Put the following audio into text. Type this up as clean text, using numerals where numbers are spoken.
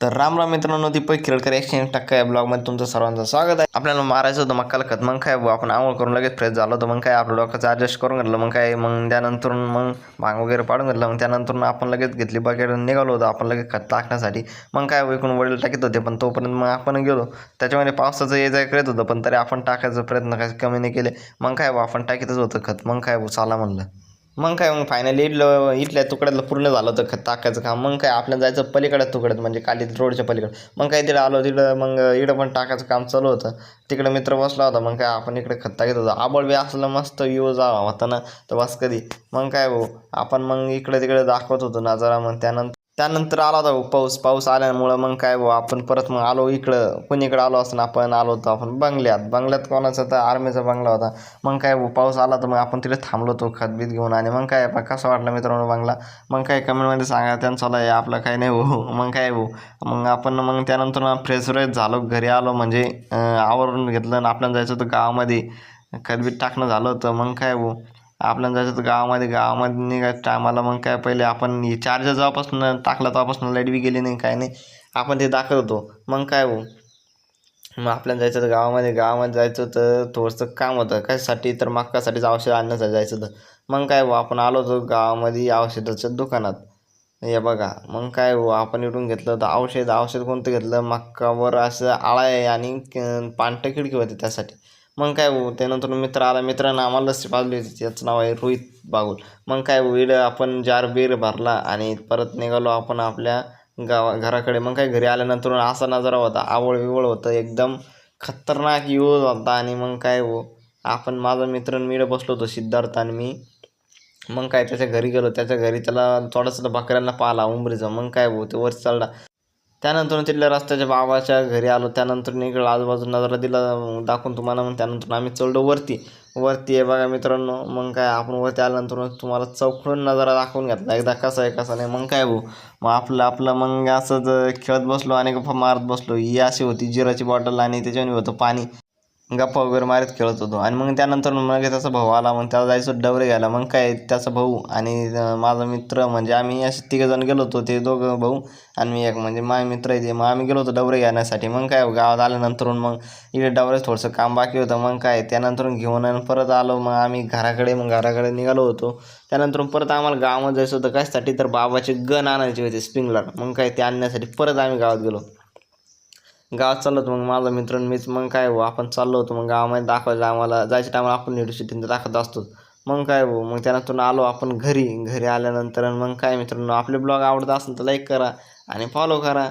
तर राम राम मित्रांनो, दीपक खिरडकर 101% या ब्लॉगमध्ये तुमचं सर्वांचं स्वागत आहे. आपल्याला मारायचं होतं मक्काला खत. मग काय आपण आंघोळ करून लगेच फ्रेश झालो होतं. मग काय आपलं डोक्याचं ॲडजस्ट करून घेतलं. मग त्यानंतर मग भांग वगैरे पाडून घेतलं. मग त्यानंतर आपण लगेच घेतली बकेट निघालो होतो आपण लगेच खत टाकण्यासाठी. मग काय इकडून वडील टाकीत होते, पण तोपर्यंत मग आपण गेलो. त्याच्यामध्ये पावसाचं ये जाय करत होतं, पण तरी आपण टाकायचा प्रयत्न काही कमी नाही केले. मग काय आपण टाकीतच होतं खत. मग काय चला म्हणलं. मग काय फायनली इथल्या तुकड्यातलं पूर्ण झालं होतं खत टाकायचं काम. मग काय आपल्याला जायचं पलीकडे तुकड्यात, म्हणजे खाली रोडच्या पलीकडे. मग काय तिकडे आलो, तिकडं मग इकडं पण टाकायचं काम चालू होतं. तिकडे मित्र बसला होता. मग काय आपण इकडे खत टाकत होतो. आबळ बी असलं मस्त व्ह्यू होता ना, तर बस कधी. मग काय आपण मग इकडे तिकडे दाखवत होतो नजारा. मग त्यानंतर आला होता पाऊस आल्यामुळं. मग काय आपण परत मग आलो इकडं. कोणीकडे आलो असं आपण आलो होतो आपण बंगल्यात कोणाचा तर आर्मीचा बंगला होता. मग काय पाऊस आला तर मग आपण तिथे थांबलो होतो खतबीत घेऊन. आणि मग काय कसं वाटलं मित्रांनो बंगला. मग काय कमेंटमध्ये सांगा त्यांचा आहे आपलं काही नाही मग काय मग आपण मग त्यानंतर फ्रेश झालो, घरी आलो. म्हणजे आवरून घेतलं आणि आपल्याला जायचं होतं गावामध्ये. खतबीत टाकणं झालं होतं. मग काय आपल्याला जायचं होतं गावामध्ये निघायचं टायमाला. मग काय पहिले आपण चार्जर जेव्हापासून टाकला तेव्हापासून लाईट बी गेली नाही, काय नाही. आपण ते दाखवत होतो. मग काय मग आपल्याला जायचं होतं गावामध्ये जायचं होतं. थोडंसं काम होतं कशासाठी, तर मक्कासाठी औषध आणण्यासाठी जायचं होतं. मग काय आपण आलो होतो गावामध्ये औषधाच्या दुकानात. हे बघा, मग काय आपण इकडून घेतलं होतं औषध कोणतं घेतलं, मक्कावर असं आळा आहे आणि पांढऱ्या खिडकी होती त्यासाठी. मग काय त्यानंतर मित्र आला. मित्रानं आम्हाला लस्सी पाजली होती. त्याचं नाव आहे रोहित बागुल. मग काय आपण जार बीर भरला आणि परत निघालो आपण आपल्या घराकडे. मग काय घरी आल्यानंतर असा नजारा होता, आवळ विवळ होतं, एकदम खतरनाक यूज होता. आणि मग काय आपण माझा मित्र मी बसलो होतो, सिद्धार्थ आणि मी. मग काय त्याच्या घरी गेलो. त्याच्या घरी त्याला थोडंसं बकऱ्यांना पाहिला उंबरीचं. मग काय ते वर चढला. त्यानंतर तिथल्या रस्त्याच्या बाबाच्या घरी आलो. त्यानंतर इकडं आजूबाजूला नजारा दिला दाखवून तुम्हाला. मग त्यानंतर आम्ही चढलो वरती आहे बघा मित्रांनो. मग काय आपण वरती आल्यानंतर तुम्हाला चौकडून नजारा दाखवून घेतला एकदा कसा आहे कसा नाही. मग काय मग आपलं मग असंच खेळत बसलो आणि गप्पा मारत बसलो. ही अशी होती जिराची बॉटल आणि त्याच्याने होतं पाणी. गप्पा वगैरे मारत खेळत होतो. आणि मग त्यानंतर मग त्याचा भाऊ आला. मग त्याला जायचं डवरे घ्यायला. मग काय त्याचा भाऊ आणि माझा मित्र, म्हणजे आम्ही असे तिघंजण गेलो होतो. ते दोघं भाऊ आणि मी एक, म्हणजे माझे मित्र आहे ते. मग आम्ही गेलो होतो डवरे घेण्यासाठी. मग काय गावात आल्यानंतर मग इकडे डवरे थोडंसं काम बाकी होतं. मग काय त्यानंतर घेऊन आणि परत आलो मग आम्ही घराकडे. मग घराकडे निघालो होतो. त्यानंतर परत आम्हाला गावामध्ये जायचं होतं कशासाठी, तर बाबाचे गन आणायचे होते स्प्रिंगलर. मग काय ते आणण्यासाठी परत आम्ही गावात गेलो. गावात चाललो होतो मग माझा मित्र मीच. मग काय आपण चाललो होतो मग गावामध्ये दाखवायचं आम्हाला. जायच्या टायमाला आपण युनिव्हर्सिटीमध्ये दाखवत असतो. मग काय मग त्यानंतर आलो आपण घरी आल्यानंतर. मग काय मित्रांनो, आपले ब्लॉग आवडत असेल तर लाईक करा आणि फॉलो करा.